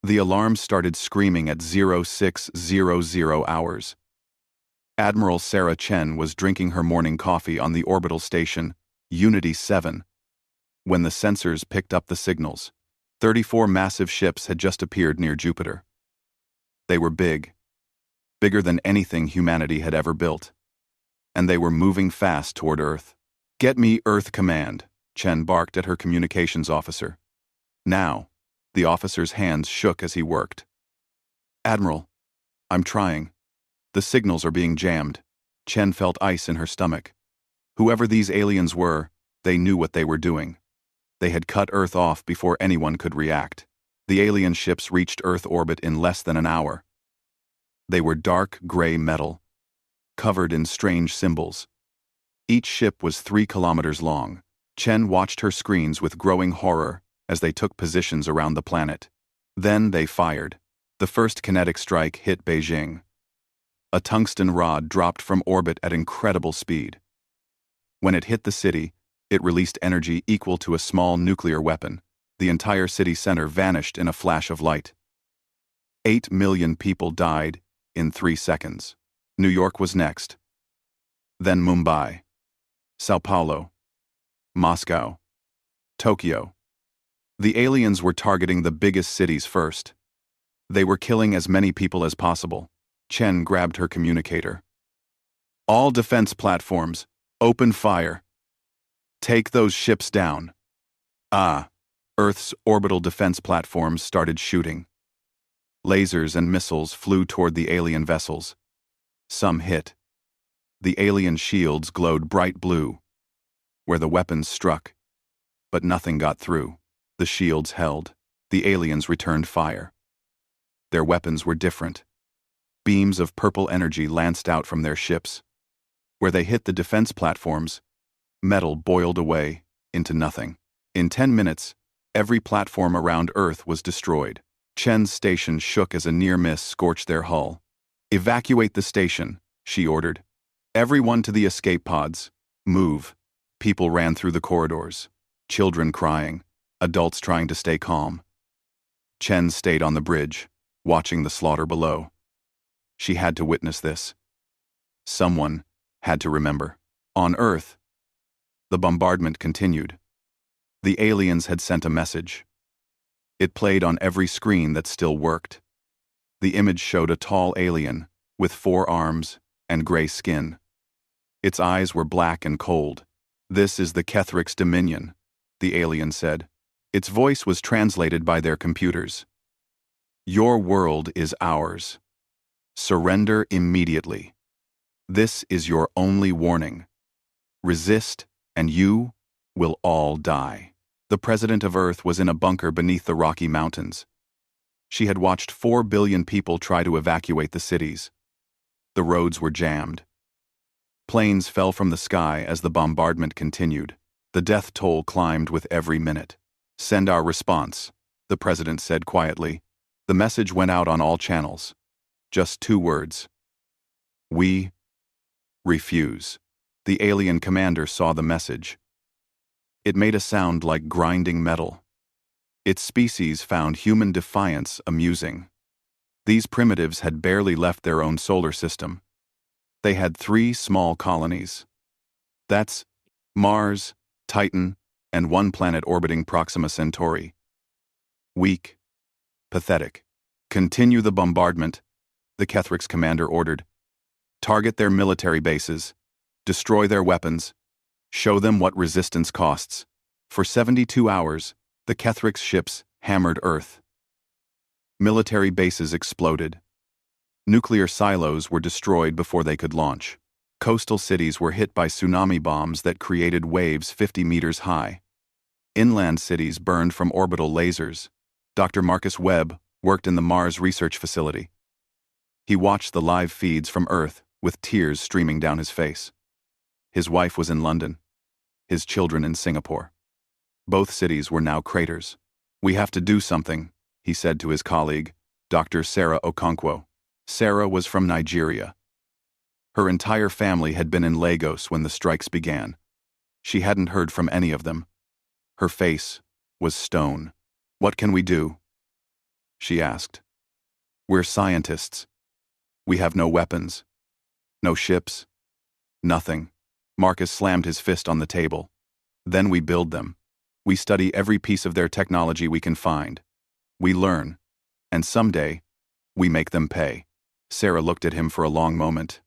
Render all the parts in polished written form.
The alarm started screaming at 0600 hours. Admiral Sarah Chen was drinking her morning coffee on the orbital station, Unity 7, when the sensors picked up the signals. 34 massive ships had just appeared near Jupiter. They were big, bigger than anything humanity had ever built, and they were moving fast toward Earth. "Get me Earth Command," Chen barked at her communications officer. Now, the officer's hands shook as he worked. "Admiral, I'm trying. The signals are being jammed." Chen felt ice in her stomach. Whoever these aliens were, they knew what they were doing. They had cut Earth off before anyone could react. The alien ships reached Earth orbit in less than an hour. They were dark gray metal, covered in strange symbols. Each ship was 3 kilometers long. Chen watched her screens with growing horror as they took positions around the planet. Then they fired. The first kinetic strike hit Beijing. A tungsten rod dropped from orbit at incredible speed. When it hit the city, it released energy equal to a small nuclear weapon. The entire city center vanished in a flash of light. 8 million people died in 3 seconds. New York was next. Then Mumbai, Sao Paulo, Moscow, Tokyo. The aliens were targeting the biggest cities first. They were killing as many people as possible. Chen grabbed her communicator. "All defense platforms, open fire. Take those ships down." Earth's orbital defense platforms started shooting. Lasers and missiles flew toward the alien vessels. Some hit. The alien shields glowed bright blue, where the weapons struck, but nothing got through. The shields held. The aliens returned fire. Their weapons were different. Beams of purple energy lanced out from their ships. Where they hit the defense platforms, metal boiled away into nothing. In 10 minutes, every platform around Earth was destroyed. Chen's station shook as a near miss scorched their hull. "Evacuate the station," she ordered. "Everyone to the escape pods. Move." People ran through the corridors, children crying, adults trying to stay calm. Chen stayed on the bridge, watching the slaughter below. She had to witness this. Someone had to remember. On Earth, the bombardment continued. The aliens had sent a message. It played on every screen that still worked. The image showed a tall alien with 4 arms and gray skin. Its eyes were black and cold. "This is the Kethrix Dominion," the alien said. Its voice was translated by their computers. "Your world is ours. Surrender immediately. This is your only warning. Resist, and you will all die." The president of Earth was in a bunker beneath the Rocky Mountains. She had watched 4 billion people try to evacuate the cities. The roads were jammed. Planes fell from the sky as the bombardment continued. The death toll climbed with every minute. "Send our response," the president said quietly. The message went out on all channels. Just 2 words. "We refuse." The alien commander saw the message. It made a sound like grinding metal. Its species found human defiance amusing. These primitives had barely left their own solar system. They had 3 small colonies. That's Mars, Titan, and 1 planet orbiting Proxima Centauri. Weak. Pathetic. "Continue the bombardment," the Kethrix commander ordered. "Target their military bases. Destroy their weapons. Show them what resistance costs." For 72 hours, the Kethrix ships hammered Earth. Military bases exploded. Nuclear silos were destroyed before they could launch. Coastal cities were hit by tsunami bombs that created waves 50 meters high. Inland cities burned from orbital lasers. Dr. Marcus Webb worked in the Mars Research Facility. He watched the live feeds from Earth with tears streaming down his face. His wife was in London, his children in Singapore. Both cities were now craters. "We have to do something," he said to his colleague, Dr. Sarah Okonkwo. Sarah was from Nigeria. Her entire family had been in Lagos when the strikes began. She hadn't heard from any of them. Her face was stone. "What can we do?" she asked. We're scientists. We have no weapons. No ships. Nothing. Marcus slammed his fist on the table. Then we build them. We study every piece of their technology we can find. We learn. And someday, we make them pay. Sarah looked at him for a long moment.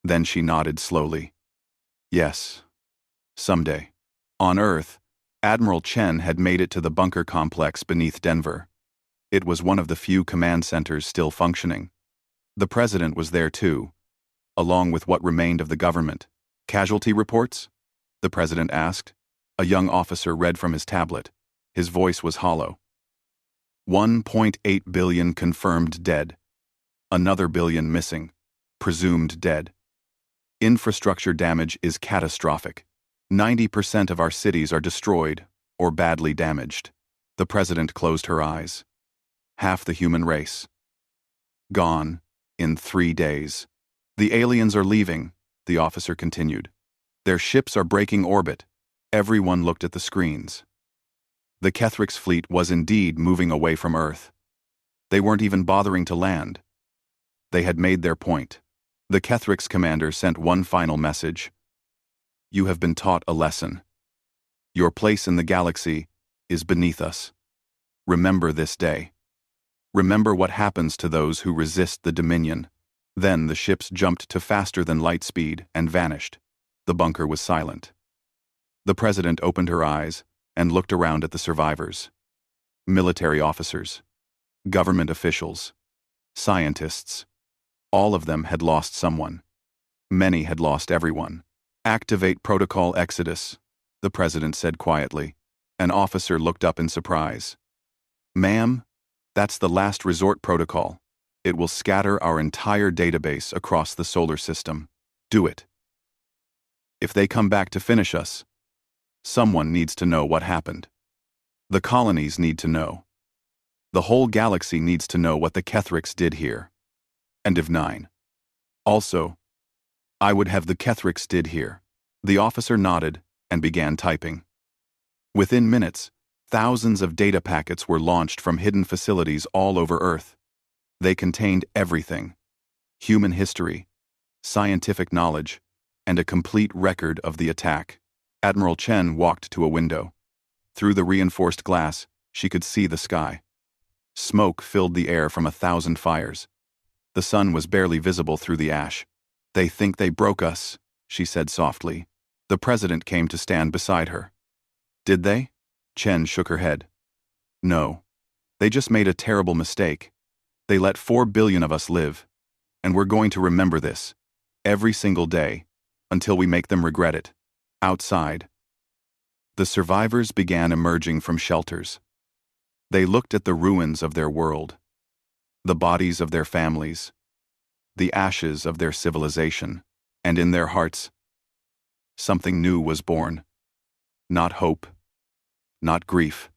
Then she nodded slowly. Yes. Someday. On Earth, Admiral Chen had made it to the bunker complex beneath Denver. It was one of the few command centers still functioning. The president was there too, along with what remained of the government. Casualty reports? The president asked. A young officer read from his tablet. His voice was hollow. 1.8 billion confirmed dead. Another billion missing, presumed dead. Infrastructure damage is catastrophic. 90% of our cities are destroyed or badly damaged. The president closed her eyes. Half the human race. Gone in 3 days. The aliens are leaving, the officer continued. Their ships are breaking orbit. Everyone looked at the screens. The Kethrix fleet was indeed moving away from Earth. They weren't even bothering to land. They had made their point. The Kethrix commander sent one final message. You have been taught a lesson. Your place in the galaxy is beneath us. Remember this day. Remember what happens to those who resist the Dominion. Then the ships jumped to faster than light speed and vanished. The bunker was silent. The president opened her eyes and looked around at the survivors. Military officers, government officials, scientists. All of them had lost someone. Many had lost everyone. Activate Protocol Exodus, the president said quietly. An officer looked up in surprise. Ma'am, that's the last resort protocol. It will scatter our entire database across the solar system. Do it. If they come back to finish us, someone needs to know what happened. The colonies need to know. The whole galaxy needs to know what the Kethrix did here. End of 9. Also, I would have the Kethrix did here. The officer nodded and began typing. Within minutes, thousands of data packets were launched from hidden facilities all over Earth. They contained everything: human history, scientific knowledge, and a complete record of the attack. Admiral Chen walked to a window. Through the reinforced glass, she could see the sky. Smoke filled the air from 1,000 fires. The sun was barely visible through the ash. They think they broke us, she said softly. The president came to stand beside her. Did they? Chen shook her head. No. They just made a terrible mistake. They let 4 billion of us live. And we're going to remember this. Every single day. Until we make them regret it. Outside. The survivors began emerging from shelters. They looked at the ruins of their world. The bodies of their families. The ashes of their civilization. And in their hearts, something new was born. Not hope. Not grief.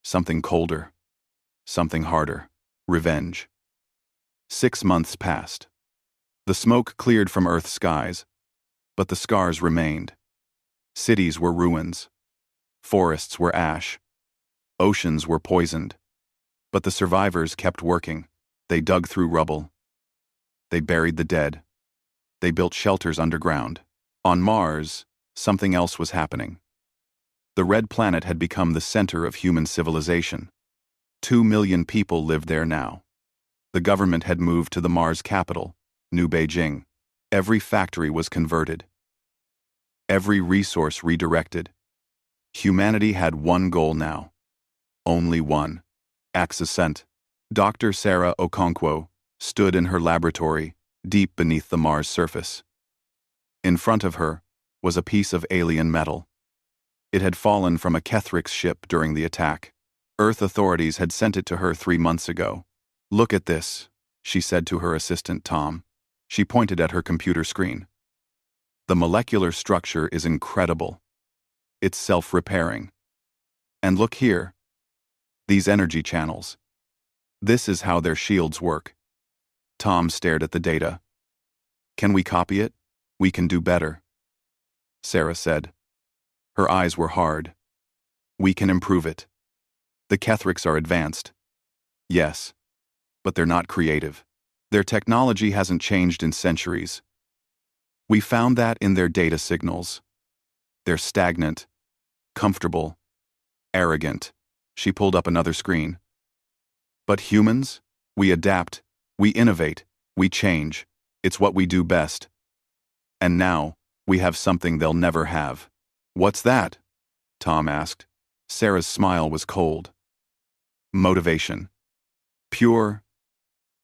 Something colder. Something harder. Revenge. 6 months passed. The smoke cleared from Earth's skies, but the scars remained. Cities were ruins. Forests were ash. Oceans were poisoned. But the survivors kept working. They dug through rubble. They buried the dead. They built shelters underground. On Mars, something else was happening. The Red Planet had become the center of human civilization. 2 million people lived there now. The government had moved to the Mars capital, New Beijing. Every factory was converted. Every resource redirected. Humanity had one goal now. Only one. Accent. Dr. Sarah Okonkwo stood in her laboratory, deep beneath the Mars surface. In front of her was a piece of alien metal. It had fallen from a Kethrix ship during the attack. Earth authorities had sent it to her 3 months ago. Look at this, she said to her assistant Tom. She pointed at her computer screen. The molecular structure is incredible. It's self-repairing. And look here. These energy channels. This is how their shields work. Tom stared at the data. Can we copy it? We can do better. Sarah said. Her eyes were hard. We can improve it. The Kethrix are advanced. Yes, but they're not creative. Their technology hasn't changed in centuries. We found that in their data signals. They're stagnant, comfortable, arrogant. She pulled up another screen. But humans? We adapt, we innovate, we change. It's what we do best. And now, we have something they'll never have. What's that? Tom asked. Sarah's smile was cold. Motivation. Pure,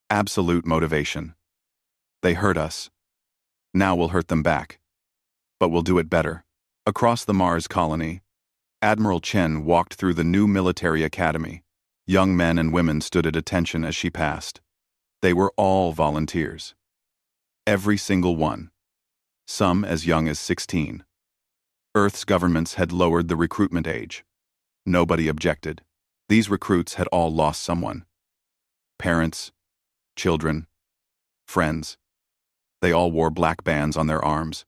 absolute motivation. They hurt us. Now we'll hurt them back. But we'll do it better. Across the Mars colony, Admiral Chen walked through the new military academy. Young men and women stood at attention as she passed. They were all volunteers. Every single one. Some as young as 16. Earth's governments had lowered the recruitment age. Nobody objected. These recruits had all lost someone. Parents, children, friends. They all wore black bands on their arms.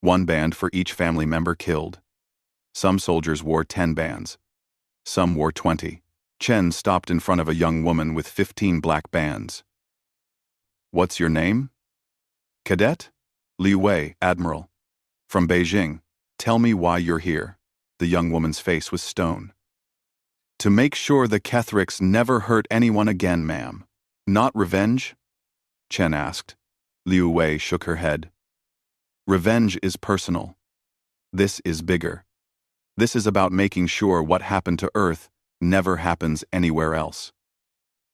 One band for each family member killed. Some soldiers wore 10 bands. Some wore 20. Chen stopped in front of a young woman with 15 black bands. What's your name? Cadet? Li Wei, Admiral. From Beijing. Tell me why you're here. The young woman's face was stone. To make sure the Kethricks never hurt anyone again, ma'am. Not revenge? Chen asked. Liu Wei shook her head. Revenge is personal. This is bigger. This is about making sure what happened to Earth never happens anywhere else.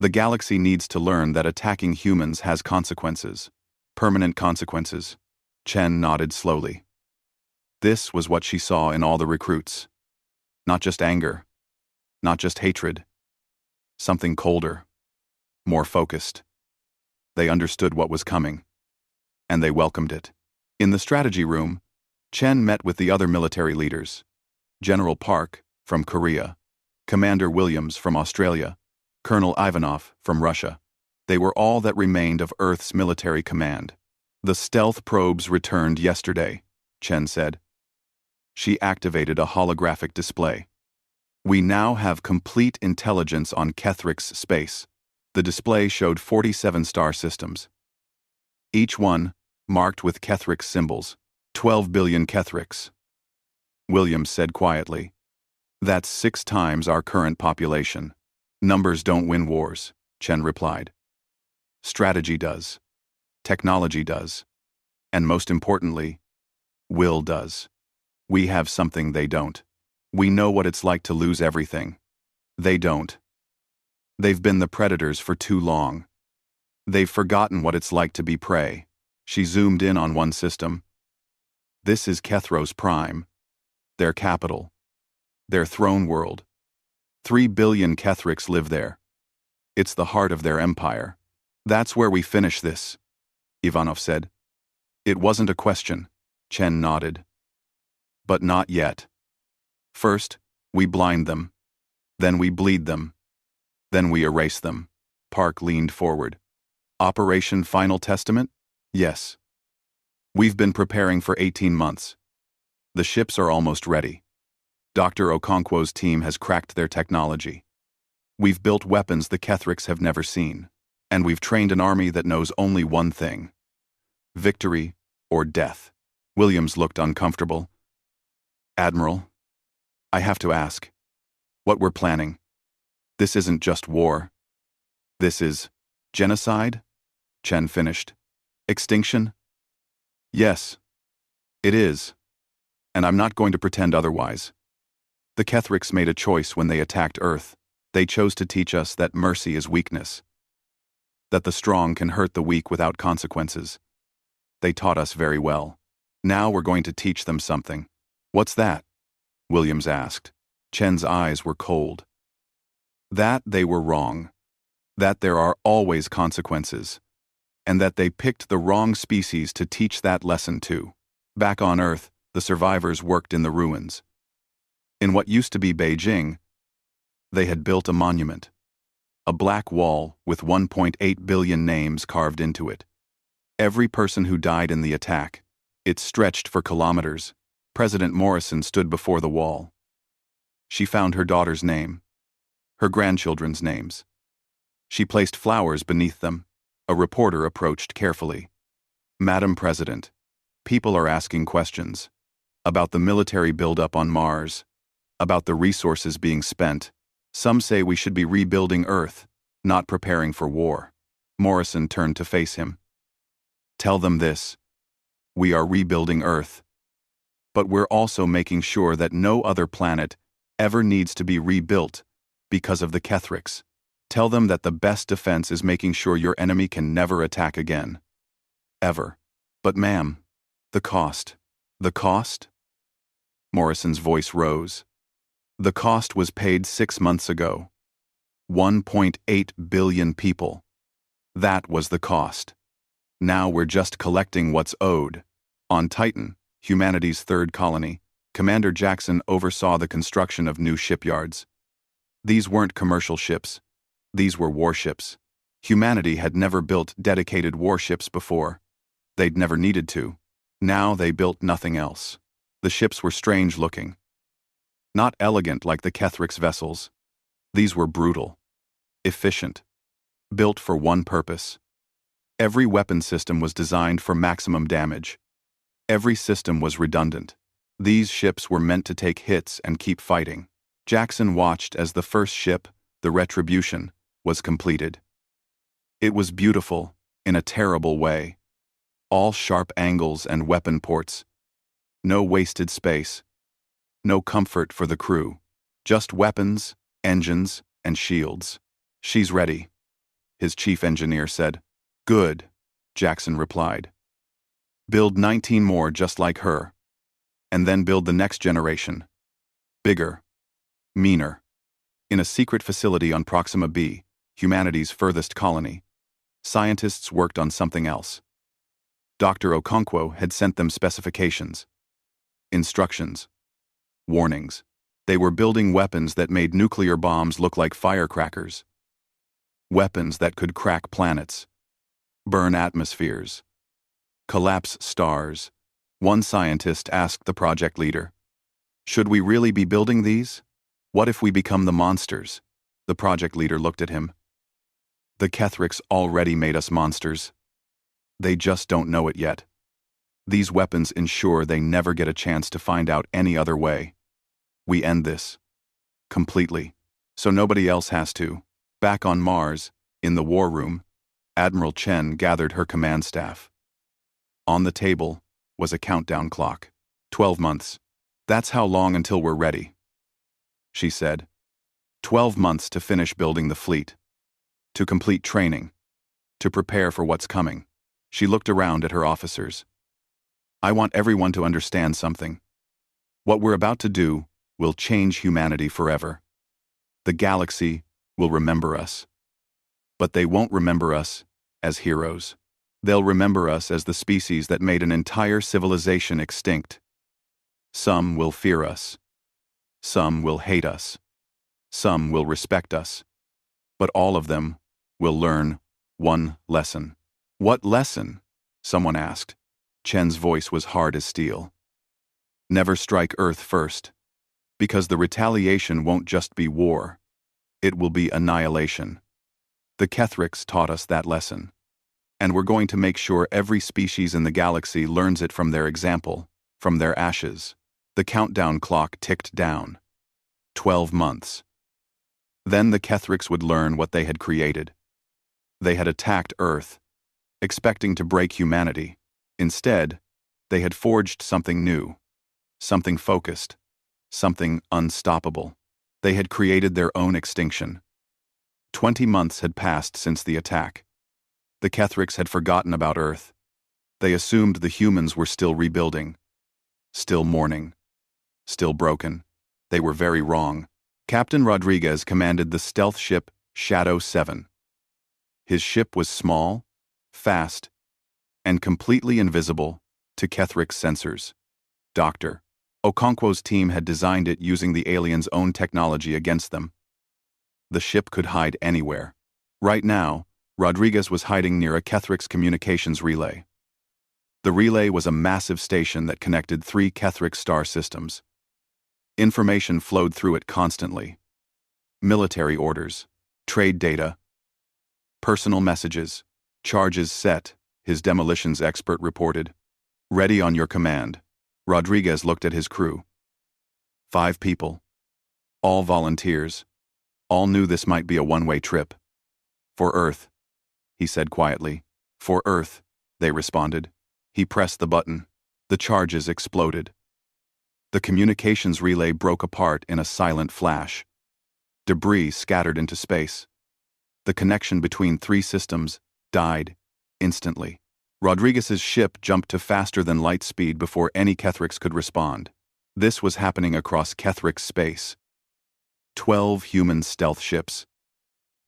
The galaxy needs to learn that attacking humans has consequences. Permanent consequences. Chen nodded slowly. This was what she saw in all the recruits. Not just anger. Not just hatred. Something colder. More focused. They understood what was coming. And they welcomed it. In the strategy room, Chen met with the other military leaders. General Park, from Korea. Commander Williams, from Australia. Colonel Ivanov, from Russia. They were all that remained of Earth's military command. The stealth probes returned yesterday, Chen said. She activated a holographic display. We now have complete intelligence on Kethrick's space. The display showed 47 star systems. Each one marked with Kethrick's symbols. 12 billion Kethricks. Williams said quietly. That's 6 times our current population. Numbers don't win wars, Chen replied. Strategy does. Technology does. And most importantly, will does. We have something they don't. We know what it's like to lose everything. They don't. They've been the predators for too long. They've forgotten what it's like to be prey. She zoomed in on one system. This is Kethros Prime. Their capital. Their throne world. 3 billion Kethricks live there. It's the heart of their empire. That's where we finish this, Ivanov said. It wasn't a question, Chen nodded. But not yet. First, we blind them. Then we bleed them. Then we erase them. Park leaned forward. Operation Final Testament? Yes. We've been preparing for 18 months. The ships are almost ready. Dr. Okonkwo's team has cracked their technology. We've built weapons the Kethricks have never seen. And we've trained an army that knows only one thing. Victory or death. Williams looked uncomfortable. Admiral, I have to ask. What we're planning. This isn't just war. This is genocide? Chen finished. Extinction? Yes, it is. And I'm not going to pretend otherwise. The Kethricks made a choice when they attacked Earth. They chose to teach us that mercy is weakness. That the strong can hurt the weak without consequences. They taught us very well. Now we're going to teach them something. What's that? Williams asked. Chen's eyes were cold. That they were wrong. That there are always consequences. And that they picked the wrong species to teach that lesson to. Back on Earth, the survivors worked in the ruins. In what used to be Beijing, they had built a monument. A black wall with 1.8 billion names carved into it. Every person who died in the attack. It stretched for kilometers. President Morrison stood before the wall. She found her daughter's name. Her grandchildren's names. She placed flowers beneath them. A reporter approached carefully. "Madam President, people are asking questions. About the military buildup on Mars. About the resources being spent. Some say we should be rebuilding Earth, not preparing for war." Morrison turned to face him. "Tell them this. We are rebuilding Earth. But we're also making sure that no other planet ever needs to be rebuilt because of the Kethrix. Tell them that the best defense is making sure your enemy can never attack again. Ever." "But ma'am, the cost." "The cost?" Morrison's voice rose. "The cost was paid 6 months ago. 1.8 billion people. That was the cost. Now we're just collecting what's owed." On Titan, humanity's third colony, Commander Jackson oversaw the construction of new shipyards. These weren't commercial ships. These were warships. Humanity had never built dedicated warships before. They'd never needed to. Now they built nothing else. The ships were strange-looking. Not elegant like the Kethrix vessels. These were brutal. Efficient. Built for one purpose. Every weapon system was designed for maximum damage. Every system was redundant. These ships were meant to take hits and keep fighting. Jackson watched as the first ship, the Retribution, was completed. It was beautiful, in a terrible way. All sharp angles and weapon ports. No wasted space. No comfort for the crew. Just weapons, engines, and shields. "She's ready," his chief engineer said. "Good," Jackson replied. "Build 19 more just like her. And then build the next generation. Bigger. Meaner." In a secret facility on Proxima B, humanity's furthest colony, scientists worked on something else. Dr. Okonkwo had sent them specifications. Instructions. Warnings. They were building weapons that made nuclear bombs look like firecrackers. Weapons that could crack planets. Burn atmospheres. Collapse stars. One scientist asked the project leader, "Should we really be building these? What if we become the monsters?" The project leader looked at him. "The Kethrix already made us monsters. They just don't know it yet. These weapons ensure they never get a chance to find out any other way. We end this. Completely. So nobody else has to." Back on Mars, in the war room, Admiral Chen gathered her command staff. On the table was a countdown clock. 12 months. "That's how long until we're ready," she said. 12 months to finish building the fleet. To complete training. To prepare for what's coming. She looked around at her officers. "I want everyone to understand something. What we're about to do will change humanity forever. The galaxy will remember us. But they won't remember us as heroes. They'll remember us as the species that made an entire civilization extinct. Some will fear us. Some will hate us. Some will respect us. But all of them will learn one lesson." "What lesson?" someone asked. Chen's voice was hard as steel. "Never strike Earth first. Because the retaliation won't just be war. It will be annihilation. The Kethrix taught us that lesson. And we're going to make sure every species in the galaxy learns it from their example, from their ashes." The countdown clock ticked down. 12 months. Then the Kethrix would learn what they had created. They had attacked Earth, expecting to break humanity. Instead, they had forged something new, something focused, something unstoppable. They had created their own extinction. 20 months had passed since the attack. The Kethrix had forgotten about Earth. They assumed the humans were still rebuilding, still mourning, still broken. They were very wrong. Captain Rodriguez commanded the stealth ship Shadow 7. His ship was small, fast, and completely invisible to Kethrix sensors. Dr. Okonkwo's team had designed it using the aliens' own technology against them. The ship could hide anywhere. Right now, Rodriguez was hiding near a Kethrix communications relay. The relay was a massive station that connected 3 Kethrix star systems. Information flowed through it constantly. Military orders, trade data, Personal messages. Charges set, his demolitions expert reported. Ready on your command. Rodriguez looked at his crew. 5 people. All volunteers. All knew this might be a one-way trip. For Earth, he said quietly. For Earth, they responded. He pressed the button. The charges exploded. The communications relay broke apart in a silent flash. Debris scattered into space. The connection between 3 systems died instantly. Rodriguez's ship jumped to faster-than-light speed before any Kethrix could respond. This was happening across Kethrix space. 12 human stealth ships.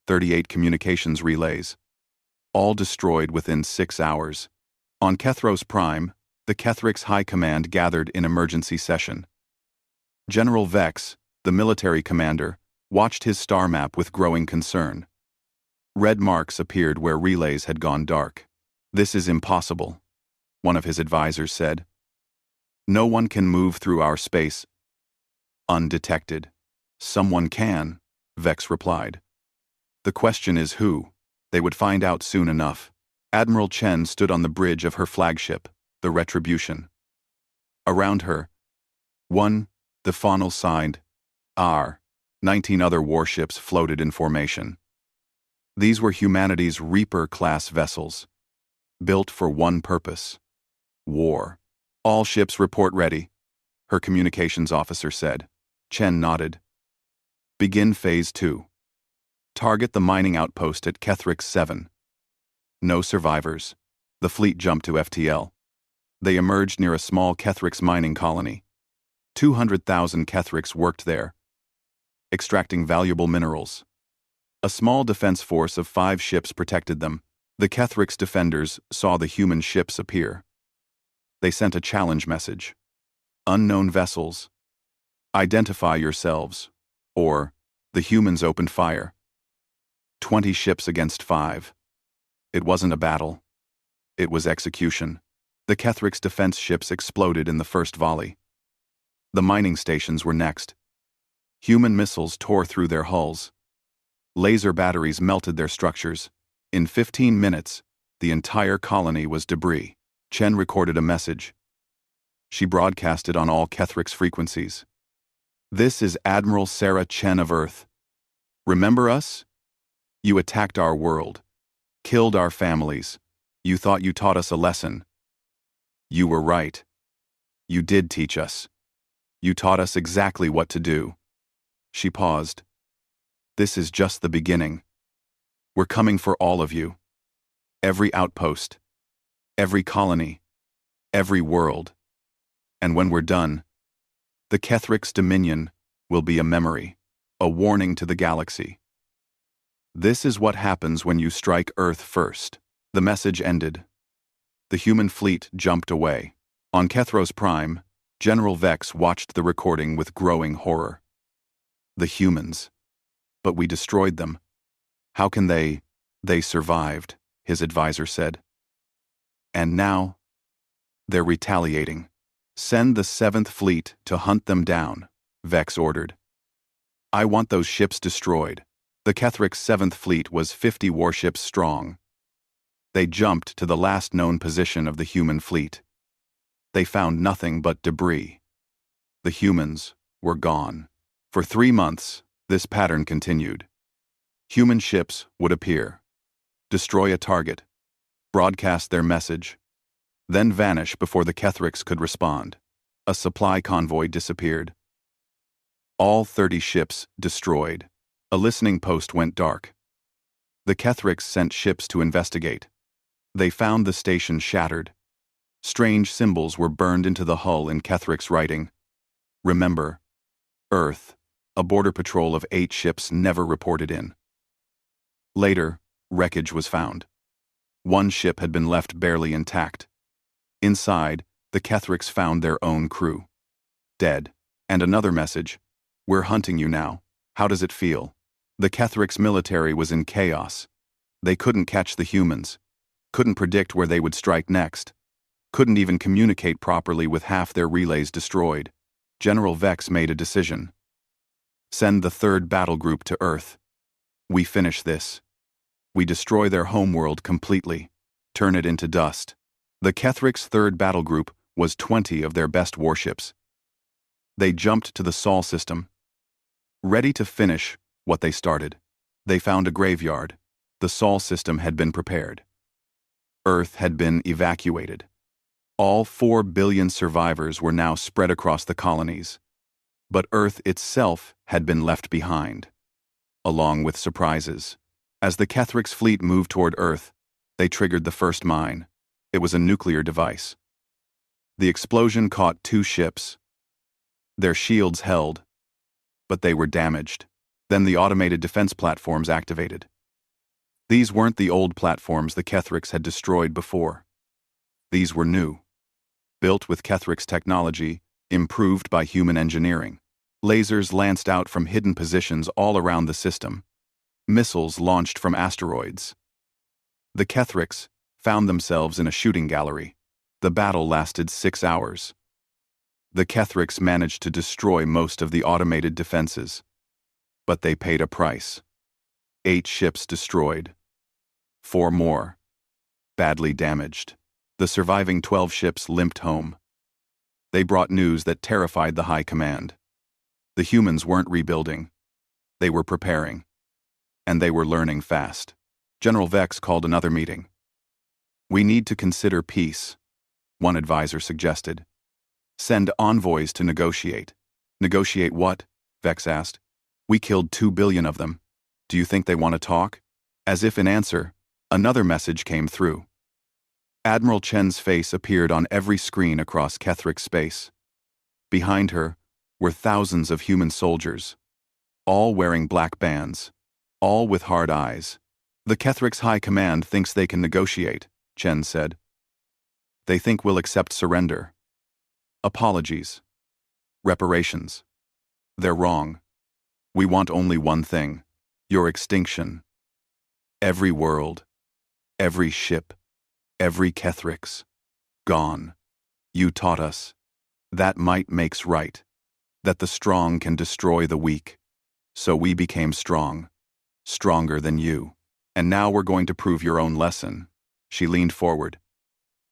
38 communications relays. All destroyed within 6 hours. On Kethros Prime, the Kethrix High Command gathered in emergency session. General Vex, the military commander, watched his star map with growing concern. Red marks appeared where relays had gone dark. This is impossible, one of his advisors said. No one can move through our space undetected. Someone can, Vex replied. The question is who. They would find out soon enough. Admiral Chen stood on the bridge of her flagship, the Retribution. Around her, 1, the faunal signed, R. 19 other warships floated in formation. These were humanity's Reaper-class vessels, built for one purpose: war. All ships report ready, her communications officer said. Chen nodded. Begin Phase 2. Target the mining outpost at Kethrix 7. No survivors. The fleet jumped to FTL. They emerged near a small Kethrix mining colony. 200,000 Kethrix worked there, extracting valuable minerals. A small defense force of 5 ships protected them. The Kethrix defenders saw the human ships appear. They sent a challenge message. Unknown vessels. Identify yourselves. Or, the humans opened fire. 20 ships against 5. It wasn't a battle. It was execution. The Kethrix defense ships exploded in the first volley. The mining stations were next. Human missiles tore through their hulls. Laser batteries melted their structures. In 15 minutes, the entire colony was debris. Chen recorded a message. She broadcast it on all Kethrix frequencies. This is Admiral Sarah Chen of Earth. Remember us? You attacked our world, killed our families. You thought you taught us a lesson. You were right. You did teach us. You taught us exactly what to do. She paused. This is just the beginning. We're coming for all of you. Every outpost. Every colony. Every world. And when we're done, the Kethrix Dominion will be a memory, a warning to the galaxy. This is what happens when you strike Earth first. The message ended. The human fleet jumped away. On Kethros Prime, General Vex watched the recording with growing horror. The humans. But we destroyed them. How can they? They survived, his advisor said. And now, they're retaliating. Send the 7th Fleet to hunt them down, Vex ordered. I want those ships destroyed. The Kethrix 7th Fleet was 50 warships strong. They jumped to the last known position of the human fleet. They found nothing but debris. The humans were gone. For 3 months, this pattern continued. Human ships would appear, destroy a target, broadcast their message, then vanish before the Kethrix could respond. A supply convoy disappeared. All 30 ships destroyed. A listening post went dark. The Kethrix sent ships to investigate. They found the station shattered. Strange symbols were burned into the hull in Kethrix writing. Remember, Earth. A border patrol of 8 ships never reported in. Later, wreckage was found. 1 ship had been left barely intact. Inside, the Kethrix found their own crew. Dead. And another message. We're hunting you now. How does it feel? The Kethrix military was in chaos. They couldn't catch the humans. Couldn't predict where they would strike next. Couldn't even communicate properly with half their relays destroyed. General Vex made a decision. Send the 3rd battle group to Earth. We finish this. We destroy their homeworld completely, turn it into dust. The Kethric's third battle group was 20 of their best warships. They jumped to the Sol system, ready to finish what they started. They found a graveyard. The Sol system had been prepared. Earth had been evacuated. All 4 billion survivors were now spread across the colonies. But Earth itself had been left behind, along with surprises. As the Kethric's fleet moved toward Earth, they triggered the first mine. It was a nuclear device. The explosion caught 2 ships. Their shields held, but they were damaged. Then the automated defense platforms activated. These weren't the old platforms the Kethric's had destroyed before. These were new, built with Kethric's technology, improved by human engineering. Lasers lanced out from hidden positions all around the system. Missiles launched from asteroids. The Kethric's found themselves in a shooting gallery. The battle lasted 6 hours. The Kethric's managed to destroy most of the automated defenses. But they paid a price. 8 ships destroyed. 4 more, badly damaged. The surviving 12 ships limped home. They brought news that terrified the high command. The humans weren't rebuilding. They were preparing. And they were learning fast. General Vex called another meeting. "We need to consider peace," one advisor suggested. "Send envoys to negotiate." "Negotiate what?" Vex asked. "We killed 2 billion of them. Do you think they want to talk?" As if in answer, another message came through. Admiral Chen's face appeared on every screen across Kethric's space. Behind her were thousands of human soldiers, all wearing black bands, all with hard eyes. "The Kethric's high command thinks they can negotiate," Chen said. "They think we'll accept surrender. Apologies. Reparations. They're wrong. We want only one thing: your extinction. Every world, every ship, every Kethric's. Gone. You taught us that might makes right, that the strong can destroy the weak. So we became strong, stronger than you. And now we're going to prove your own lesson." She leaned forward.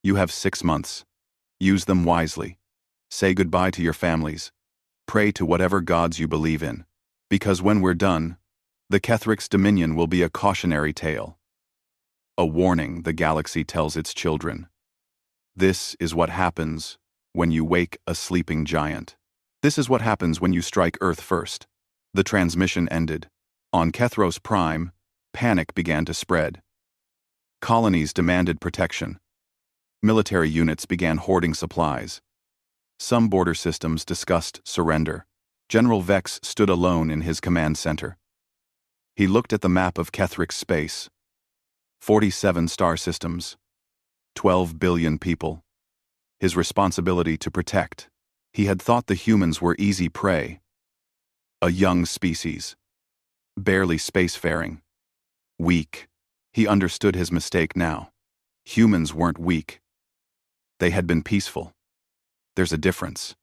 "You have 6 months. Use them wisely. Say goodbye to your families. Pray to whatever gods you believe in. Because when we're done, the Kethric's dominion will be a cautionary tale. A warning the galaxy tells its children. This is what happens when you wake a sleeping giant. This is what happens when you strike Earth first." The transmission ended. On Kethros Prime, panic began to spread. Colonies demanded protection. Military units began hoarding supplies. Some border systems discussed surrender. General Vex stood alone in his command center. He looked at the map of Kethric's space. 47 star systems. 12 billion people. His responsibility to protect. He had thought the humans were easy prey. A young species. Barely spacefaring. Weak. He understood his mistake now. Humans weren't weak. They had been peaceful. There's a difference.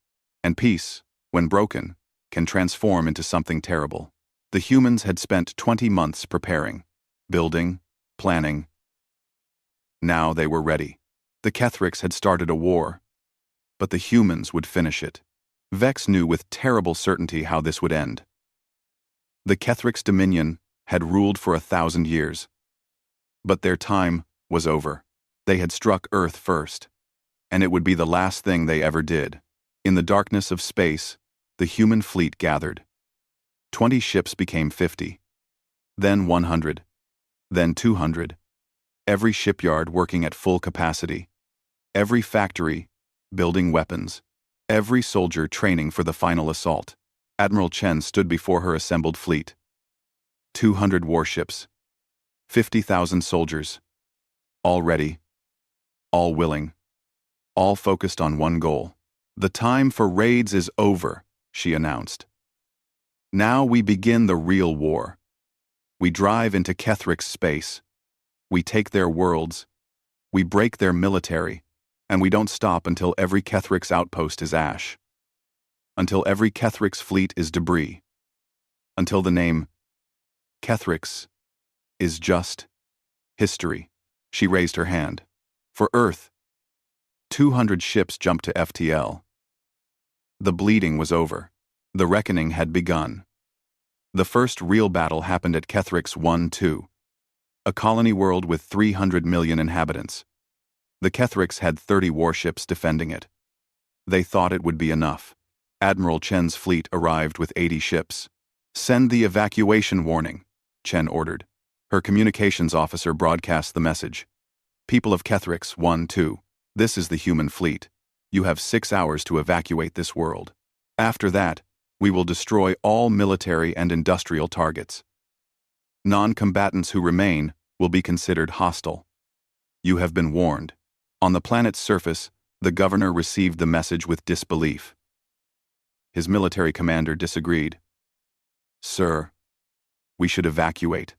And peace, when broken, can transform into something terrible. The humans had spent 20 months preparing, building, planning. Now they were ready. The Kethric's had started a war, but the humans would finish it. Vex knew with terrible certainty how this would end. The Kethric's dominion had ruled for 1,000 years. But their time was over. They had struck Earth first, and it would be the last thing they ever did. In the darkness of space, the human fleet gathered. 20 ships became 50. Then 100. Then 200. Every shipyard working at full capacity. Every factory building weapons. Every soldier training for the final assault. Admiral Chen stood before her assembled fleet. 200 warships. 50,000 soldiers. All ready. All willing. All focused on one goal. "The time for raids is over," she announced. "Now we begin the real war. We drive into Kethric's space. We take their worlds. We break their military. And we don't stop until every Kethric's outpost is ash. Until every Kethric's fleet is debris. Until the name Kethric's is just History. She raised her hand. For Earth. 200 ships jumped to FTL. The bleeding was over. The reckoning had begun. The first real battle happened at Kethrix 1-2, a colony world with 300 million inhabitants. The Kethrix had 30 warships defending it. They thought it would be enough. Admiral Chen's fleet arrived with 80 ships. Send the evacuation warning, Chen ordered. Her communications officer broadcast the message. People of Kethrix 1-2, this is the human fleet. You have 6 hours to evacuate this world. After that, we will destroy all military and industrial targets. Non-combatants who remain will be considered hostile. You have been warned. On the planet's surface, the governor received the message with disbelief. His military commander disagreed. Sir, we should evacuate.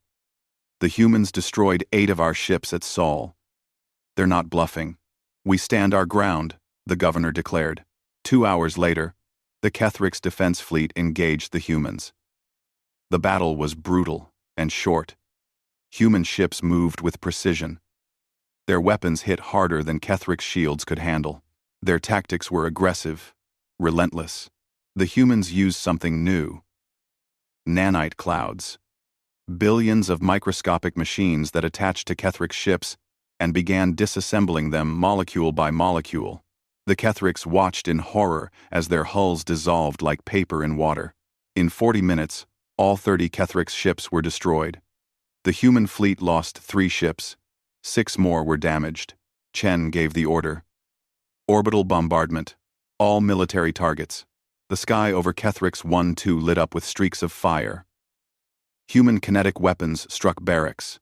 The humans destroyed 8 of our ships at Sol. They're not bluffing. We stand our ground, the governor declared. 2 hours later, the Kethrix defense fleet engaged the humans. The battle was brutal and short. Human ships moved with precision. Their weapons hit harder than Kethrix shields could handle. Their tactics were aggressive, relentless. The humans used something new. Nanite clouds. Billions of microscopic machines that attached to Kethrix ships and began disassembling them molecule by molecule. The Kethrix watched in horror as their hulls dissolved like paper in water. In 40 minutes, all 30 Kethrix ships were destroyed. The human fleet lost 3 ships. 6 more were damaged. Chen gave the order. Orbital bombardment. All military targets. The sky over Kethrix 1-2 lit up with streaks of fire. Human kinetic weapons struck barracks.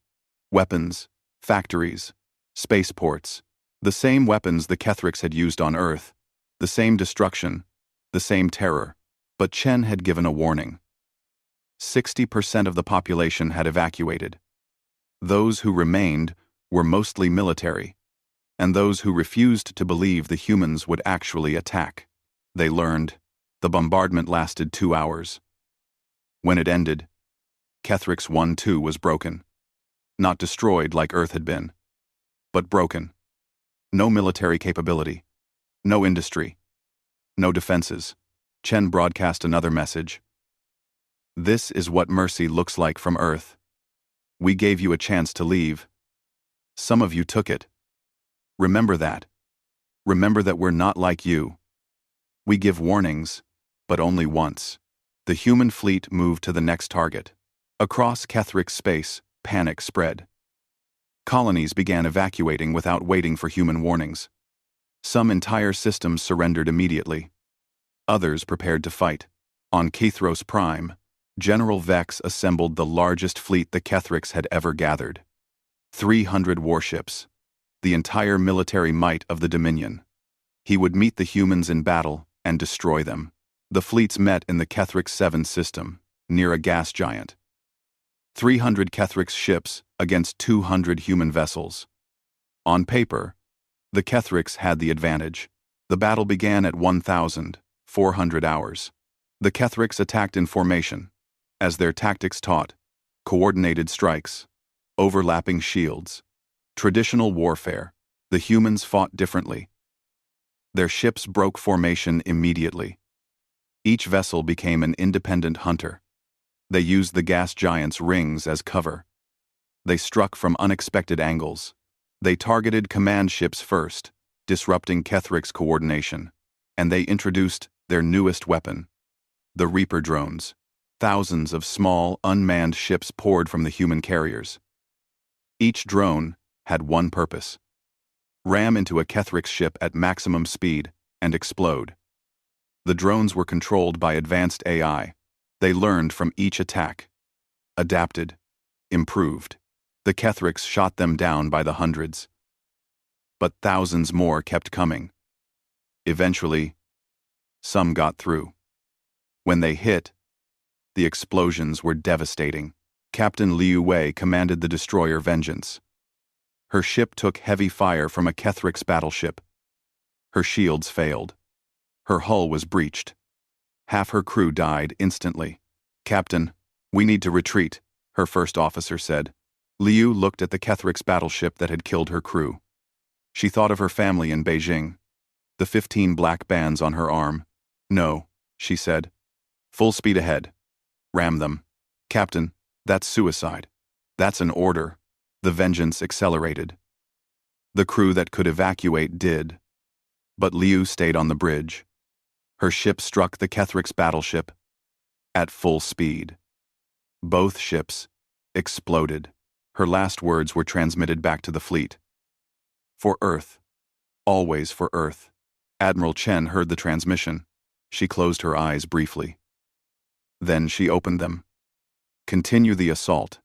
Weapons, factories, spaceports. The same weapons the Kethrix had used on Earth. The same destruction, the same terror. But Chen had given a warning. 60% of the population had evacuated. Those who remained were mostly military, and those who refused to believe the humans would actually attack. They learned. The bombardment lasted 2 hours. When it ended, Kethrix 1-2 was broken. Not destroyed like Earth had been, but broken. No military capability, no industry, no defenses. Chen broadcast another message. This is what mercy looks like from Earth. We gave you a chance to leave. Some of you took it. Remember that. Remember that we're not like you. We give warnings, but only once. The human fleet moved to the next target. Across Kethrix space, panic spread. Colonies began evacuating without waiting for human warnings. Some entire systems surrendered immediately. Others prepared to fight. On Kethros Prime, General Vex assembled the largest fleet the Kethrix had ever gathered. 300 warships, the entire military might of the Dominion. He would meet the humans in battle and destroy them. The fleets met in the Kethrix 7 system, near a gas giant. 300 Kethrix ships against 200 human vessels. On paper, the Kethrix had the advantage. The battle began at 1,400 hours. The Kethrix attacked in formation, as their tactics taught, coordinated strikes, overlapping shields, traditional warfare. The humans fought differently. Their ships broke formation immediately. Each vessel became an independent hunter. They used the gas giant's rings as cover. They struck from unexpected angles. They targeted command ships first, disrupting Kethrix coordination. And they introduced their newest weapon, the Reaper drones. Thousands of small, unmanned ships poured from the human carriers. Each drone had one purpose: ram into a Kethrix ship at maximum speed and explode. The drones were controlled by advanced AI. They learned from each attack, adapted, improved. The Kethrix shot them down by the hundreds. But thousands more kept coming. Eventually, some got through. When they hit, the explosions were devastating. Captain Liu Wei commanded the destroyer Vengeance. Her ship took heavy fire from a Kethrix battleship. Her shields failed. Her hull was breached. Half her crew died instantly. "Captain, we need to retreat," her first officer said. Liu looked at the Kethrix battleship that had killed her crew. She thought of her family in Beijing, the 15 black bands on her arm. No, she said. Full speed ahead. Ram them. Captain, that's suicide. That's an order. The vengeance accelerated. The crew that could evacuate did. But Liu stayed on the bridge. Her ship struck the Kethrix battleship at full speed. Both ships exploded. Her last words were transmitted back to the fleet. For Earth. Always for Earth. Admiral Chen heard the transmission. She closed her eyes briefly. Then she opened them. Continue the assault.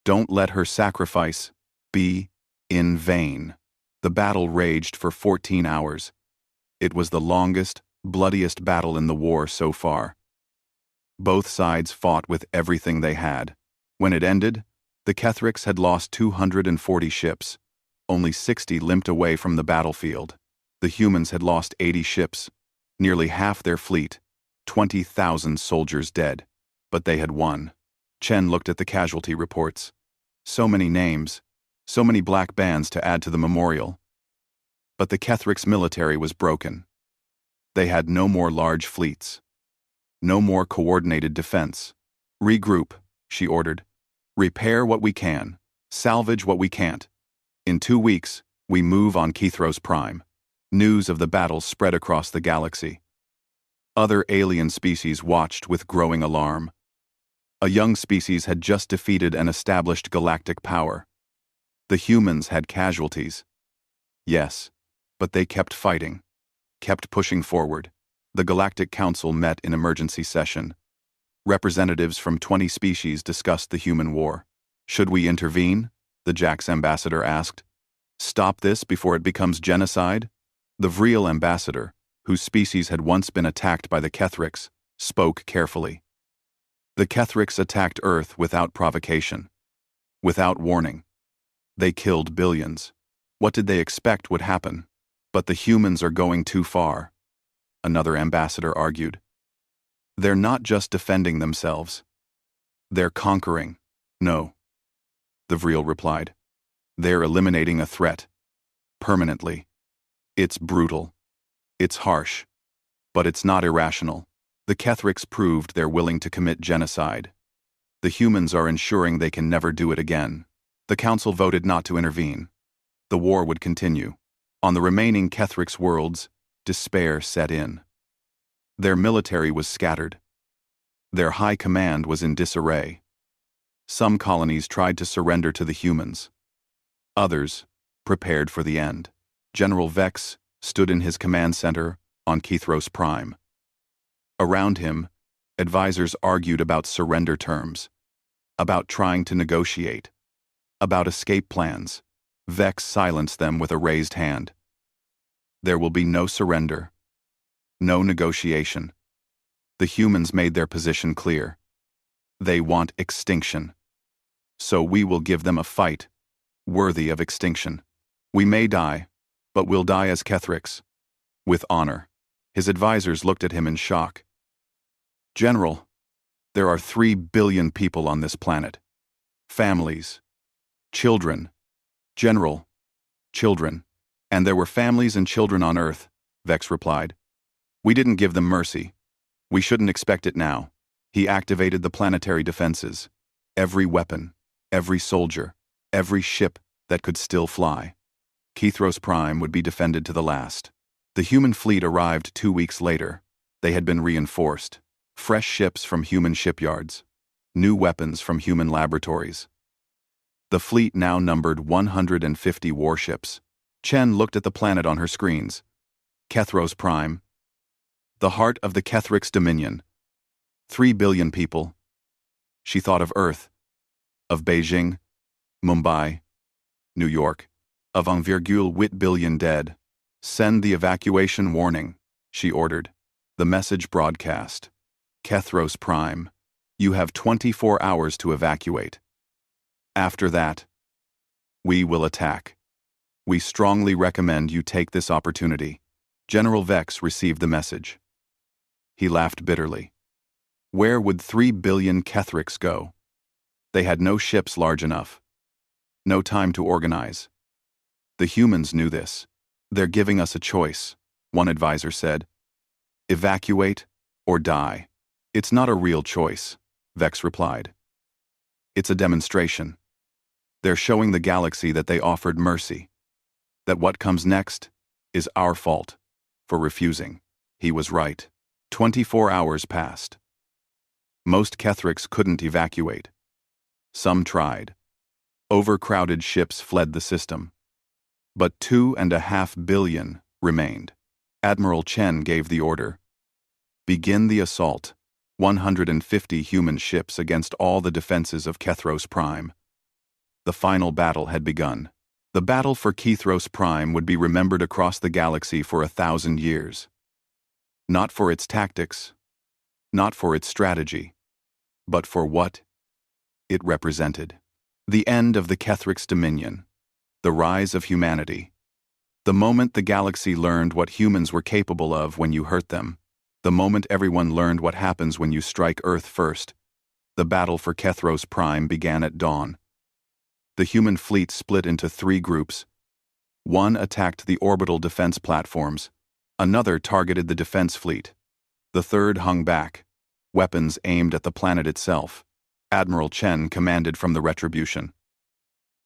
Don't let her sacrifice be in vain. The battle raged for 14 hours. It was the longest, bloodiest battle in the war so far. Both sides fought with everything they had. When it ended, the Kethrix had lost 240 ships. Only 60 limped away from the battlefield. The humans had lost 80 ships, nearly half their fleet, 20,000 soldiers dead. But they had won. Chen looked at the casualty reports. So many names, so many black bands to add to the memorial. But the Kethrix military was broken. They had no more large fleets. No more coordinated defense. Regroup, she ordered. Repair what we can. Salvage what we can't. In 2 weeks, we move on Kethros Prime. News of the battle spread across the galaxy. Other alien species watched with growing alarm. A young species had just defeated an established galactic power. The humans had casualties. Yes, but they kept fighting, kept pushing forward. The Galactic Council met in emergency session. Representatives from 20 species discussed the human war. Should we intervene? The Jax ambassador asked. Stop this before it becomes genocide? The Vreel ambassador, whose species had once been attacked by the Kethrix, spoke carefully. The Kethrix attacked Earth without provocation, without warning. They killed billions. What did they expect would happen? But the humans are going too far, another ambassador argued. They're not just defending themselves. They're conquering. No, the Vreel replied. They're eliminating a threat. Permanently. It's brutal. It's harsh. But it's not irrational. The Kethrix proved they're willing to commit genocide. The humans are ensuring they can never do it again. The Council voted not to intervene. The war would continue. On the remaining Kethrix worlds, despair set in. Their military was scattered. Their high command was in disarray. Some colonies tried to surrender to the humans. Others prepared for the end. General Vex stood in his command center on Kethros Prime. Around him, advisors argued about surrender terms, about trying to negotiate, about escape plans. Vex silenced them with a raised hand. There will be no surrender, no negotiation. The humans made their position clear. They want extinction. So we will give them a fight, worthy of extinction. We may die, but we'll die as Kethrix, with honor. His advisors looked at him in shock. General, there are 3 billion people on this planet. Families. Children. General. Children. And there were families and children on Earth, Vex replied. We didn't give them mercy. We shouldn't expect it now. He activated the planetary defenses. Every weapon, every soldier, every ship that could still fly. Kethros Prime would be defended to the last. The human fleet arrived 2 weeks later. They had been reinforced. Fresh ships from human shipyards. New weapons from human laboratories. The fleet now numbered 150 warships. Chen looked at the planet on her screens. Kethros Prime. The heart of the Kethrix Dominion. 3 billion people. She thought of Earth. Of Beijing. Mumbai. New York. Of 1,8 billion dead. Send the evacuation warning, she ordered. The message broadcast. Kethros Prime. You have 24 hours to evacuate. After that, we will attack. We strongly recommend you take this opportunity. General Vex received the message. He laughed bitterly. Where would 3 billion Kethrix go? They had no ships large enough. No time to organize. The humans knew this. They're giving us a choice, one advisor said. Evacuate or die. It's not a real choice, Vex replied. It's a demonstration. They're showing the galaxy that they offered mercy. That what comes next is our fault for refusing. He was right. 24 hours passed. Most Kethrix couldn't evacuate. Some tried. Overcrowded ships fled the system. But 2.5 billion remained. Admiral Chen gave the order. Begin the assault. 150 human ships against all the defenses of Kethros Prime. The final battle had begun. The battle for Kethros Prime would be remembered across the galaxy for 1,000 years. Not for its tactics, not for its strategy, but for what it represented. The end of the Kethrix dominion. The rise of humanity. The moment the galaxy learned what humans were capable of when you hurt them. The moment everyone learned what happens when you strike Earth first. The battle for Kethros Prime began at dawn. The human fleet split into 3 groups. One attacked the orbital defense platforms. Another targeted the defense fleet. The third hung back, weapons aimed at the planet itself. Admiral Chen commanded from the Retribution.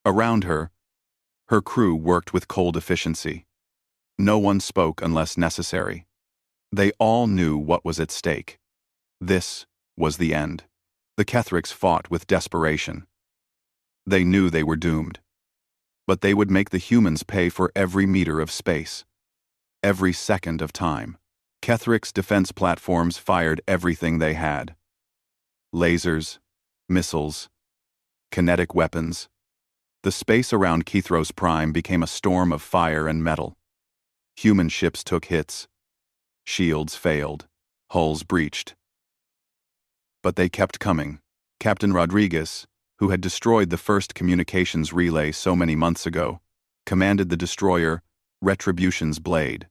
Around her crew worked with cold efficiency. No one spoke unless necessary. They all knew what was at stake. This was the end. The Kethrix fought with desperation. They knew they were doomed. But they would make the humans pay for every meter of space. Every second of time. Kethrix defense platforms fired everything they had. Lasers, missiles, kinetic weapons. The space around Kethros Prime became a storm of fire and metal. Human ships took hits. Shields failed. Hulls breached. But they kept coming. Captain Rodriguez, who had destroyed the first communications relay so many months ago, commanded the destroyer Retribution's Blade.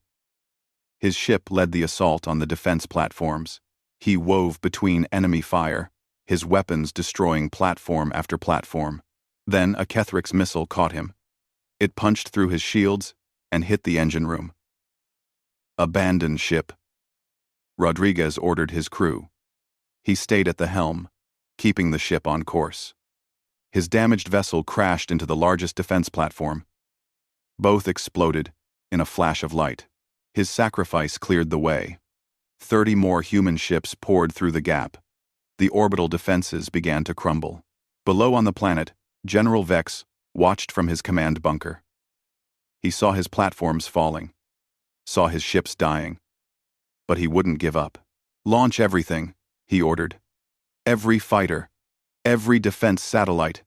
His ship led the assault on the defense platforms. He wove between enemy fire, his weapons destroying platform after platform. Then a Kethrix missile caught him. It punched through his shields and hit the engine room. Abandon ship. Rodriguez ordered his crew. He stayed at the helm, keeping the ship on course. His damaged vessel crashed into the largest defense platform. Both exploded in a flash of light. His sacrifice cleared the way. 30 more human ships poured through the gap. The orbital defenses began to crumble. Below on the planet, General Vex watched from his command bunker. He saw his platforms falling, saw his ships dying. But he wouldn't give up. Launch everything, he ordered. Every fighter, every defense satellite,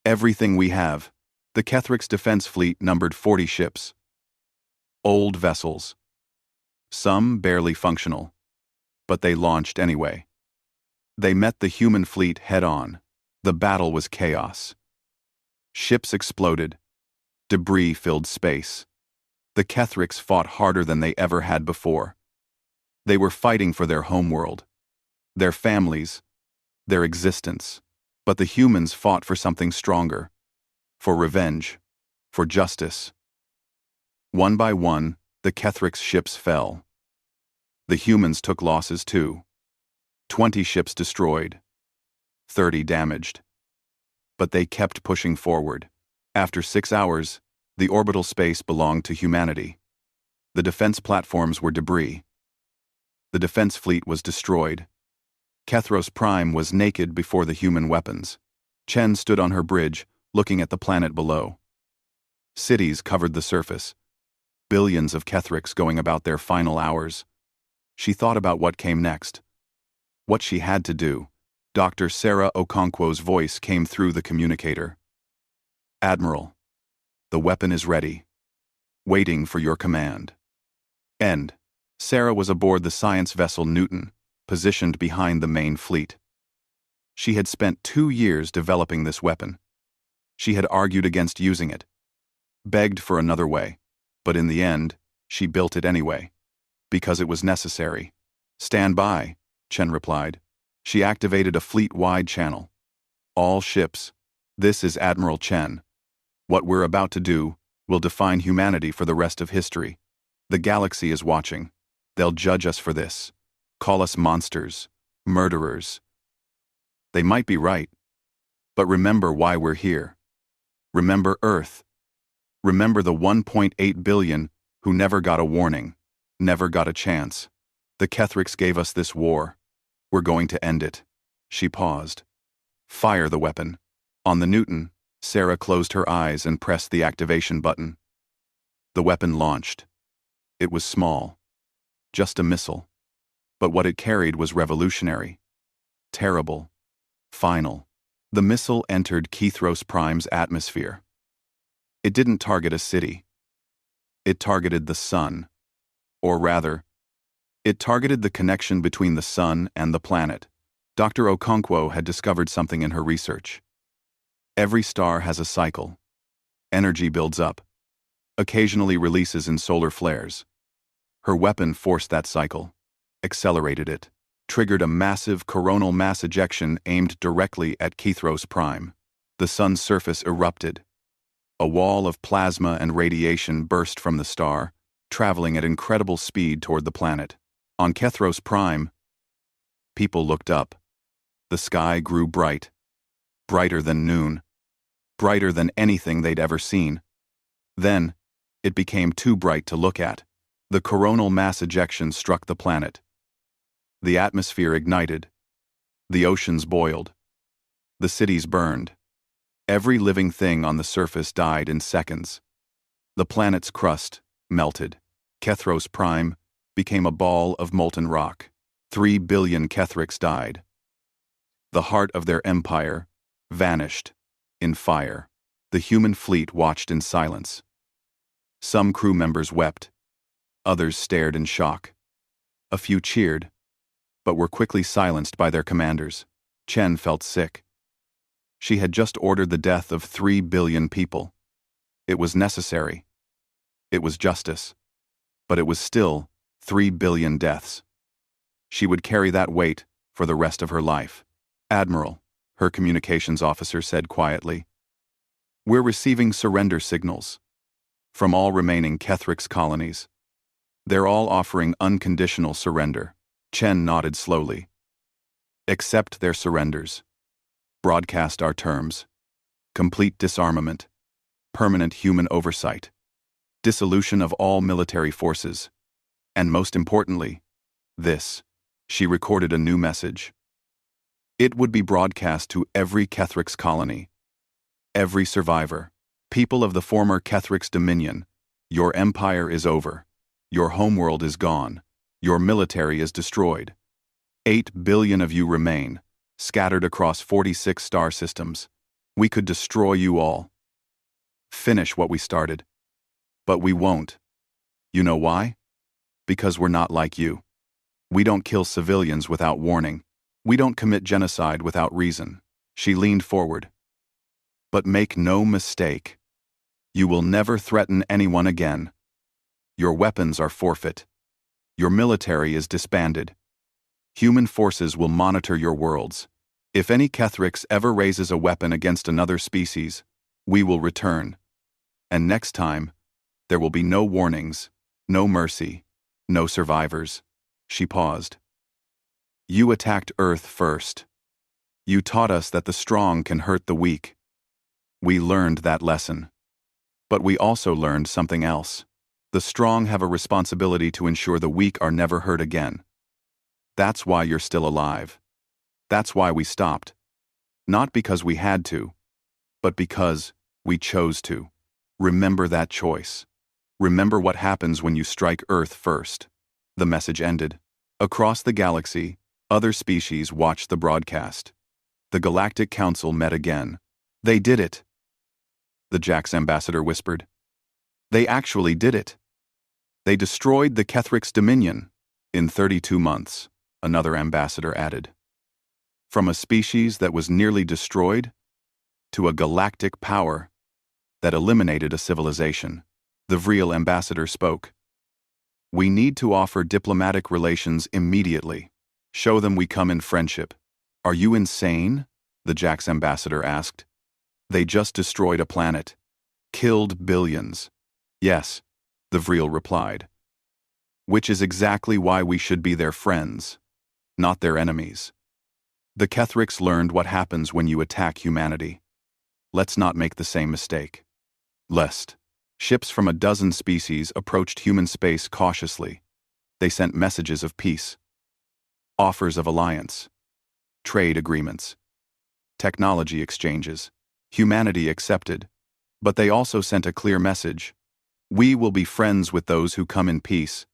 everything we have. The Kethrix defense fleet numbered 40 ships. Old vessels. Some barely functional. But they launched anyway. They met the human fleet head-on. The battle was chaos. Ships exploded. Debris filled space. The Kethrix fought harder than they ever had before. They were fighting for their homeworld, their families, their existence. But the humans fought for something stronger. For revenge. For justice. One by one, the Kethrix ships fell. The humans took losses too. 20 ships destroyed. 30 damaged. But they kept pushing forward. After 6 hours, the orbital space belonged to humanity. The defense platforms were debris. The defense fleet was destroyed. Kethros Prime was naked before the human weapons. Chen stood on her bridge, looking at the planet below. Cities covered the surface. Billions of Kethrix going about their final hours. She thought about what came next. What she had to do. Dr. Sarah Okonkwo's voice came through the communicator. Admiral, the weapon is ready. Waiting for your command. End. Sarah was aboard the science vessel Newton, positioned behind the main fleet. She had spent 2 years developing this weapon. She had argued against using it, begged for another way, but in the end, she built it anyway, because it was necessary. Stand by, Chen replied. She activated a fleet-wide channel. All ships, this is Admiral Chen. What we're about to do will define humanity for the rest of history. The galaxy is watching. They'll judge us for this. Call us monsters, murderers. They might be right. But remember why we're here. Remember Earth. Remember the 1.8 billion who never got a warning, never got a chance. The Kethrix gave us this war. We're going to end it. She paused. Fire the weapon. On the Newton, Sarah closed her eyes and pressed the activation button. The weapon launched. It was small. Just a missile. But what it carried was revolutionary. Terrible. Final. The missile entered Kethros Prime's atmosphere. It didn't target a city. It targeted the sun. Or rather, it targeted the connection between the sun and the planet. Dr. Okonkwo had discovered something in her research. Every star has a cycle. Energy builds up, occasionally releases in solar flares. Her weapon forced that cycle, accelerated it, triggered a massive coronal mass ejection aimed directly at Kethros Prime. The sun's surface erupted. A wall of plasma and radiation burst from the star, traveling at incredible speed toward the planet. On Kethros Prime, people looked up. The sky grew bright, brighter than noon, brighter than anything they'd ever seen. Then, it became too bright to look at. The coronal mass ejection struck the planet. The atmosphere ignited. The oceans boiled. The cities burned. Every living thing on the surface died in seconds. The planet's crust melted. Kethros Prime became a ball of molten rock. 3 billion Kethrix died. The heart of their empire vanished in fire. The human fleet watched in silence. Some crew members wept. Others stared in shock. A few cheered, but were quickly silenced by their commanders. Chen felt sick. She had just ordered the death of 3 billion people. It was necessary. It was justice. But it was still 3 billion deaths. She would carry that weight for the rest of her life. Admiral, her communications officer said quietly, we're receiving surrender signals from all remaining Kethrix colonies. They're all offering unconditional surrender. Chen nodded slowly. Accept their surrenders. Broadcast our terms. Complete disarmament. Permanent human oversight. Dissolution of all military forces. And most importantly, this. She recorded a new message. It would be broadcast to every Kethrix colony. Every survivor. People of the former Kethrix Dominion. Your empire is over. Your homeworld is gone. Your military is destroyed. 8 billion of you remain, scattered across 46 star systems. We could destroy you all. Finish what we started. But we won't. You know why? Because we're not like you. We don't kill civilians without warning. We don't commit genocide without reason. She leaned forward. But make no mistake. You will never threaten anyone again. Your weapons are forfeit. Your military is disbanded. Human forces will monitor your worlds. If any Kethrix ever raises a weapon against another species, we will return. And next time, there will be no warnings, no mercy, no survivors. She paused. You attacked Earth first. You taught us that the strong can hurt the weak. We learned that lesson. But we also learned something else. The strong have a responsibility to ensure the weak are never hurt again. That's why you're still alive. That's why we stopped. Not because we had to, but because we chose to. Remember that choice. Remember what happens when you strike Earth first. The message ended. Across the galaxy, other species watched the broadcast. The Galactic Council met again. They did it. The Jax ambassador whispered. They actually did it. They destroyed the Kethrix Dominion in 32 months, another ambassador added. From a species that was nearly destroyed to a galactic power that eliminated a civilization. The Vril ambassador spoke. We need to offer diplomatic relations immediately. Show them we come in friendship. Are you insane? The Jax ambassador asked. They just destroyed a planet. Killed billions. Yes, the Vril replied. Which is exactly why we should be their friends, not their enemies. The Kethrix learned what happens when you attack humanity. Let's not make the same mistake. Lest. Ships from a dozen species approached human space cautiously. They sent messages of peace, offers of alliance, trade agreements, technology exchanges. Humanity accepted, but they also sent a clear message. We will be friends with those who come in peace,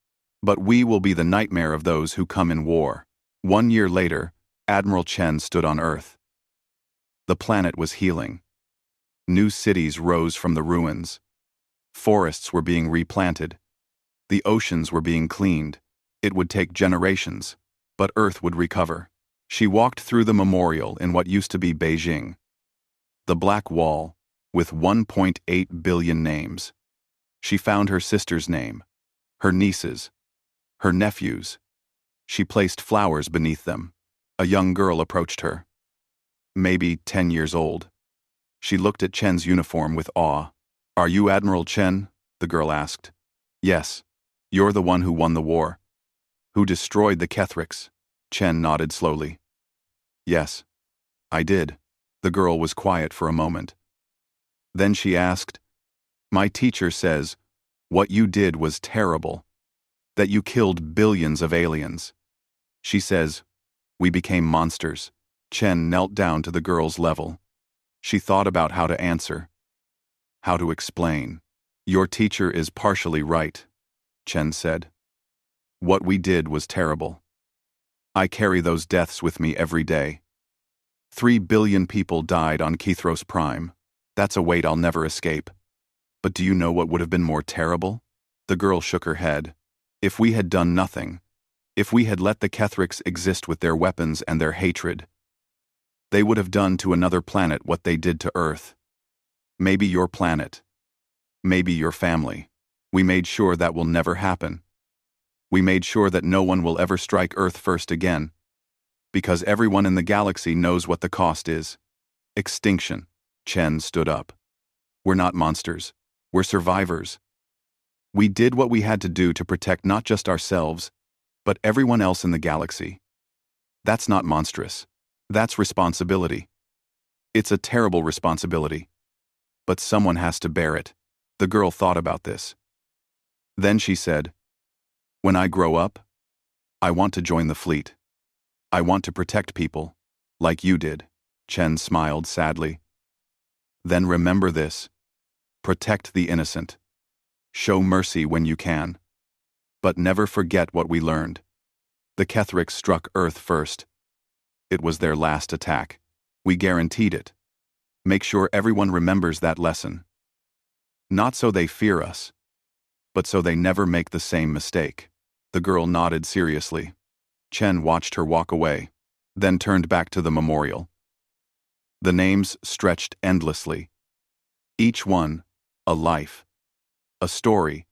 but we will be the nightmare of those who come in war. 1 year later, Admiral Chen stood on Earth. The planet was healing. New cities rose from the ruins. Forests were being replanted. The oceans were being cleaned. It would take generations, but Earth would recover. She walked through the memorial in what used to be Beijing. The Black Wall, with 1.8 billion names. She found her sister's name, her niece's, her nephew's. She placed flowers beneath them. A young girl approached her. Maybe 10 years old. She looked at Chen's uniform with awe. Are you Admiral Chen? The girl asked. Yes. You're the one who won the war. Who destroyed the Kethrix? Chen nodded slowly. Yes, I did. The girl was quiet for a moment. Then she asked, My teacher says, what you did was terrible. That you killed billions of aliens. She says, we became monsters. Chen knelt down to the girl's level. She thought about how to answer. How to explain. Your teacher is partially right, Chen said. What we did was terrible. I carry those deaths with me every day. 3 billion people died on Kethros Prime. That's a weight I'll never escape. But do you know what would have been more terrible? The girl shook her head. If we had done nothing, if we had let the Kethrix exist with their weapons and their hatred, they would have done to another planet what they did to Earth. Maybe your planet. Maybe your family. We made sure that will never happen. We made sure that no one will ever strike Earth first again. Because everyone in the galaxy knows what the cost is. Extinction. Chen stood up. We're not monsters. We're survivors. We did what we had to do to protect not just ourselves, but everyone else in the galaxy. That's not monstrous. That's responsibility. It's a terrible responsibility. But someone has to bear it. The girl thought about this. Then she said, when I grow up, I want to join the fleet. I want to protect people, like you did. Chen smiled sadly. Then remember this. Protect the innocent. Show mercy when you can. But never forget what we learned. The Kethrix struck Earth first. It was their last attack. We guaranteed it. Make sure everyone remembers that lesson. Not so they fear us, but so they never make the same mistake. The girl nodded seriously. Chen watched her walk away, then turned back to the memorial. The names stretched endlessly. Each one, a life, a story,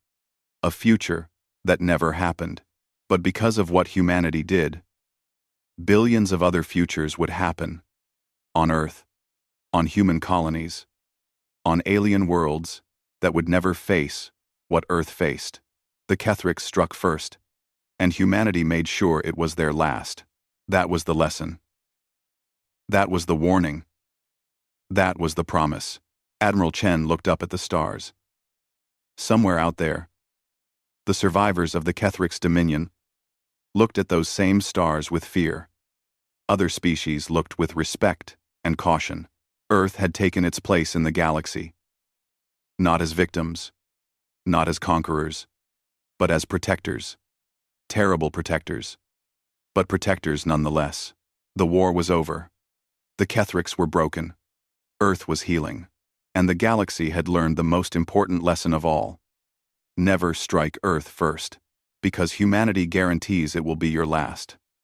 a future that never happened. But because of what humanity did, billions of other futures would happen. On Earth, on human colonies, on alien worlds that would never face what Earth faced. The Kethrix struck first, and humanity made sure it was their last. That was the lesson. That was the warning. That was the promise. Admiral Chen looked up at the stars. Somewhere out there, the survivors of the Kethrix Dominion looked at those same stars with fear. Other species looked with respect and caution. Earth had taken its place in the galaxy. Not as victims, not as conquerors, but as protectors. Terrible protectors, but protectors nonetheless. The war was over. The Kethrix were broken. Earth was healing. And the galaxy had learned the most important lesson of all. Never strike Earth first, because humanity guarantees it will be your last.